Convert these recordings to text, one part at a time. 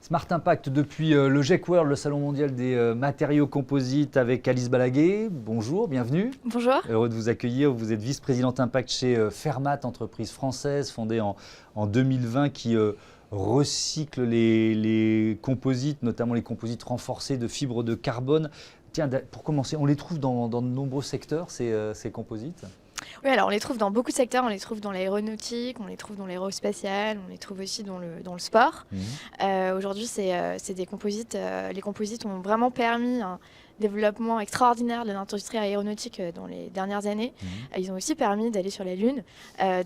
Smart Impact depuis le GEC World, le salon mondial des matériaux composites avec Alice Balaguer. Bonjour, bienvenue. Bonjour. Heureux de vous accueillir. Vous êtes vice-présidente Impact chez Fermat, entreprise française fondée en 2020 qui recycle les composites, notamment les composites renforcés de fibres de carbone. Tiens, pour commencer, on les trouve dans de nombreux secteurs, ces composites ? Oui, alors on les trouve dans beaucoup de secteurs, on les trouve dans l'aéronautique, on les trouve dans l'aérospatial, on les trouve aussi dans le sport. Aujourd'hui, c'est des composites. Les composites ont vraiment permis un développement extraordinaire de l'industrie aéronautique dans les dernières années. Ils ont aussi permis d'aller sur la Lune.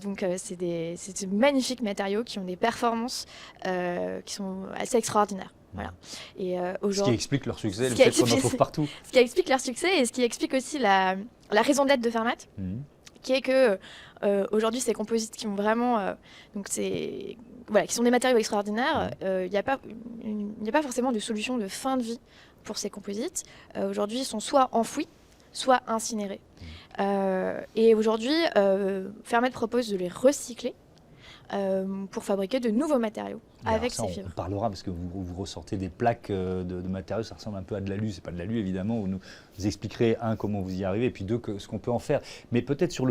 Donc c'est des magnifiques matériaux qui ont des performances qui sont assez extraordinaires. Voilà. Et ce qui explique leur succès, le fait qu'on en trouve partout. Ce qui explique leur succès et ce qui explique aussi la raison d'être de Fermat. Qui est que aujourd'hui ces composites qui ont vraiment qui sont des matériaux extraordinaires, il n'y a pas forcément de solution de fin de vie pour ces composites. Aujourd'hui ils sont soit enfouis, soit incinérés. Et aujourd'hui Fermat propose de les recycler pour fabriquer de nouveaux matériaux avec ces fibres. On parlera parce que vous ressortez des plaques de matériaux, ça ressemble un peu à de l'alu, c'est pas de l'alu évidemment, vous nous expliquerez comment vous y arrivez et puis deux, ce qu'on peut en faire. Mais peut-être sur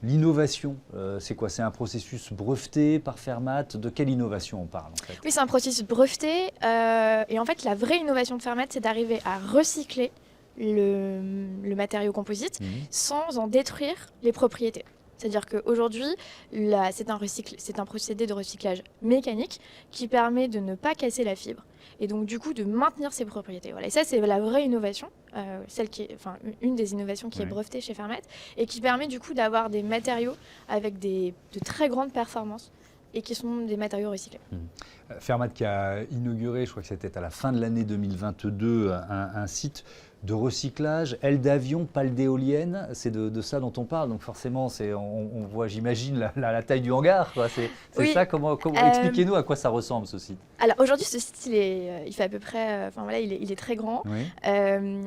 l'innovation, c'est quoi? C'est un processus breveté par Fermat? De quelle innovation on parle en fait? Oui, c'est un processus breveté et en fait la vraie innovation de Fermat, c'est d'arriver à recycler le matériau composite sans en détruire les propriétés. C'est-à-dire qu'aujourd'hui, c'est un procédé de recyclage mécanique qui permet de ne pas casser la fibre et donc du coup de maintenir ses propriétés. Voilà. Et ça, c'est la vraie innovation, une des innovations qui est brevetée chez Fermat et qui permet du coup d'avoir des matériaux avec de très grandes performances et qui sont des matériaux recyclés. Fermat qui a inauguré, je crois que c'était à la fin de l'année 2022, un site de recyclage, ailes d'avion, pales d'éoliennes, c'est de ça dont on parle. Donc forcément, on voit, j'imagine, la taille du hangar. C'est oui. Ça, expliquez-nous à quoi ça ressemble ce site. Alors aujourd'hui, ce site, il fait à peu près, il est très grand. Oui.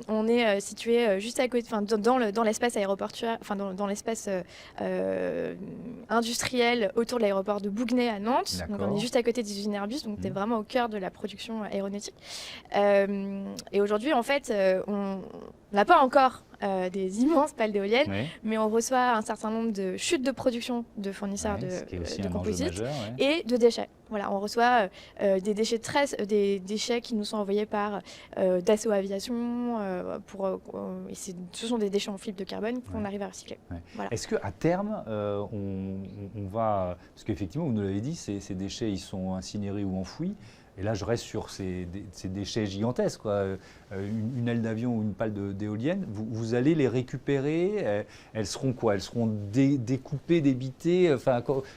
On est situé juste à côté, dans l'espace aéroportuaire, dans l'espace industriel autour de l'aéroport de Bouguenais à Nantes. Donc on est juste à côté des usines Airbus, donc c'est vraiment au cœur de la production aéronautique. Et aujourd'hui, en fait, on n'a pas encore des immenses pales d'éoliennes, mais on reçoit un certain nombre de chutes de production de fournisseurs de composites et de déchets. Voilà, on reçoit des déchets qui nous sont envoyés par Dassault Aviation. Ce sont des déchets en fibre de carbone qu'on arrive à recycler. Voilà. Est-ce qu'à terme, on va... Parce qu'effectivement, vous nous l'avez dit, ces déchets ils sont incinérés ou enfouis. Et là, je reste sur ces déchets gigantesques, quoi. Une aile d'avion ou une pale d'éolienne. Vous allez les récupérer. Elles seront quoi? Elles seront découpées, débitées.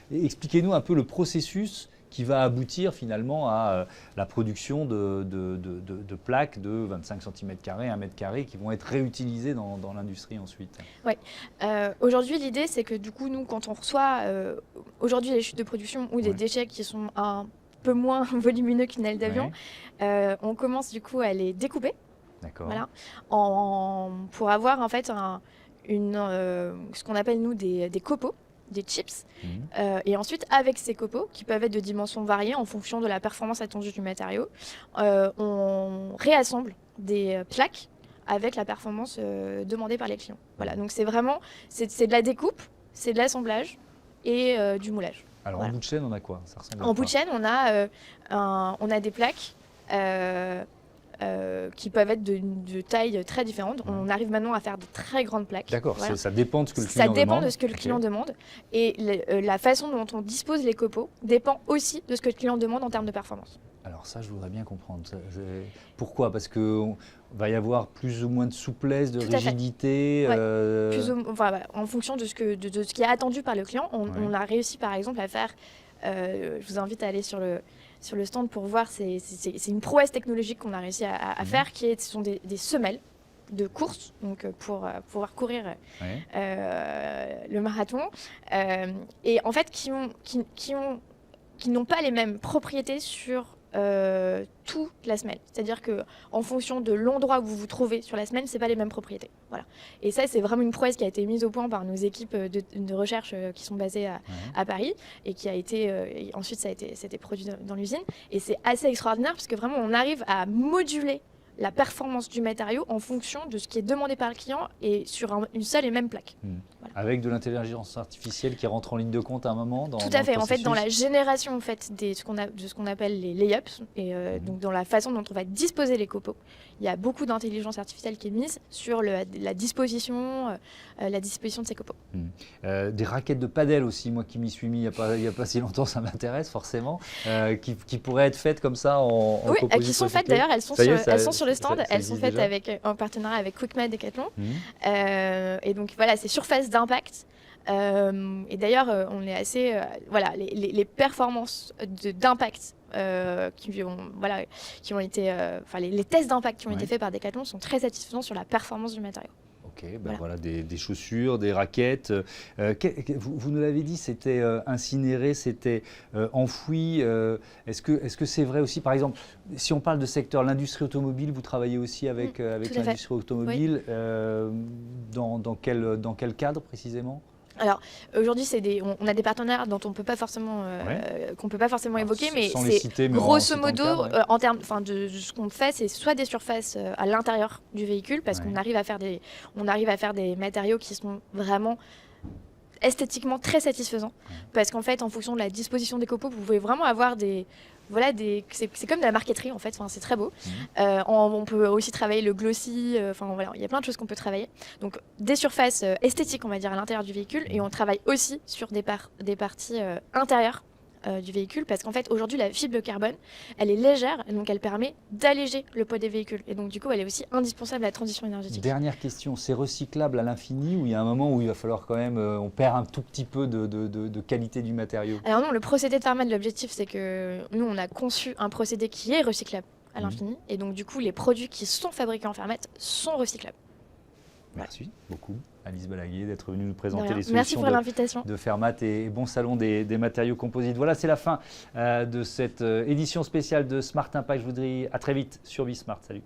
Expliquez-nous un peu le processus qui va aboutir finalement à la production de plaques de 25 cm², 1 m² qui vont être réutilisées dans l'industrie ensuite. Oui. Aujourd'hui, l'idée, c'est que du coup, nous, quand on reçoit aujourd'hui les chutes de production ou des déchets qui sont un peu moins volumineux qu'une aile d'avion, on commence du coup à les découper. D'accord. Voilà, pour avoir en fait ce qu'on appelle nous des copeaux, des chips. Et ensuite, avec ces copeaux, qui peuvent être de dimensions variées en fonction de la performance attendue du matériau, on réassemble des plaques avec la performance demandée par les clients. Voilà, donc c'est vraiment de la découpe, c'est de l'assemblage et du moulage. Alors en bout de chaîne, on a quoi? Ça ressemble en bout de chaîne, on a des plaques qui peuvent être de tailles très différentes. On arrive maintenant à faire de très grandes plaques. D'accord, ça dépend de ce que le client demande. Ça dépend de ce que le client demande. Et la façon dont on dispose les copeaux dépend aussi de ce que le client demande en termes de performance. Alors ça, je voudrais bien comprendre. Pourquoi? Parce qu'il va y avoir plus ou moins de souplesse, de rigidité en fonction de ce qui est attendu par le client. On a réussi par exemple à faire, je vous invite à aller sur le stand pour voir, c'est une prouesse technologique qu'on a réussi à faire, ce sont des semelles de course, donc pour pouvoir courir le marathon, et en fait qui n'ont pas les mêmes propriétés sur toute la semelle. C'est-à-dire qu'en fonction de l'endroit où vous vous trouvez sur la semelle, ce n'est pas les mêmes propriétés. Voilà. Et ça, c'est vraiment une prouesse qui a été mise au point par nos équipes de recherche qui sont basées à Paris et qui a été, ensuite, c'était produit dans l'usine. Et c'est assez extraordinaire parce que vraiment, on arrive à moduler la performance du matériau en fonction de ce qui est demandé par le client et sur une seule et même plaque. Voilà. Avec de l'intelligence artificielle qui rentre en ligne de compte à un moment Tout à fait. En fait, dans la génération de ce qu'on appelle les layups, et donc dans la façon dont on va disposer les copeaux, il y a beaucoup d'intelligence artificielle qui est mise sur la disposition de ces copeaux. Des raquettes de padel aussi, moi qui m'y suis mis il n'y a pas si longtemps, ça m'intéresse forcément, qui pourraient être faites comme ça en composite qui sont faites d'ailleurs, elles sont sur le stand, elles sont faites en partenariat avec Quickmat Decathlon. Et donc voilà, c'est surface d'impact. Et d'ailleurs, on est assez, voilà, les performances d'impact qui ont été, enfin les tests d'impact qui ont été faits par Decathlon sont très satisfaisants sur la performance du matériau. Ok, ben voilà, des chaussures, des raquettes. Vous nous l'avez dit, c'était incinéré, c'était enfoui. Est-ce que c'est vrai aussi, par exemple, si on parle de secteur, l'industrie automobile, vous travaillez aussi avec l'industrie automobile, dans quel cadre précisément ? Alors aujourd'hui, on a des partenaires dont on peut pas forcément, qu'on peut pas forcément évoquer, mais c'est grosso modo en termes, de ce qu'on fait, c'est soit des surfaces à l'intérieur du véhicule, parce qu'on arrive à faire des matériaux qui sont vraiment esthétiquement très satisfaisants, parce qu'en fait, en fonction de la disposition des copeaux, vous pouvez vraiment avoir c'est comme de la marqueterie en fait, c'est très beau. On peut aussi travailler le glossy, il y a plein de choses qu'on peut travailler. Donc des surfaces esthétiques, on va dire, à l'intérieur du véhicule, et on travaille aussi sur des parties intérieures du véhicule, parce qu'en fait aujourd'hui la fibre de carbone, elle est légère, donc elle permet d'alléger le poids des véhicules, et donc du coup elle est aussi indispensable à la transition énergétique. Dernière question, c'est recyclable à l'infini ou il y a un moment où il va falloir quand même, on perd un tout petit peu de qualité du matériau? Alors non, le procédé de Fermat, l'objectif c'est que nous on a conçu un procédé qui est recyclable à l'infini, et donc du coup les produits qui sont fabriqués en Fermat sont recyclables. Merci beaucoup Alice Balaguier d'être venue nous présenter les solutions de Fermat et bon salon des matériaux composites. Voilà, c'est la fin de cette édition spéciale de Smart Impact. Je vous dis à très vite sur Bismart. Salut.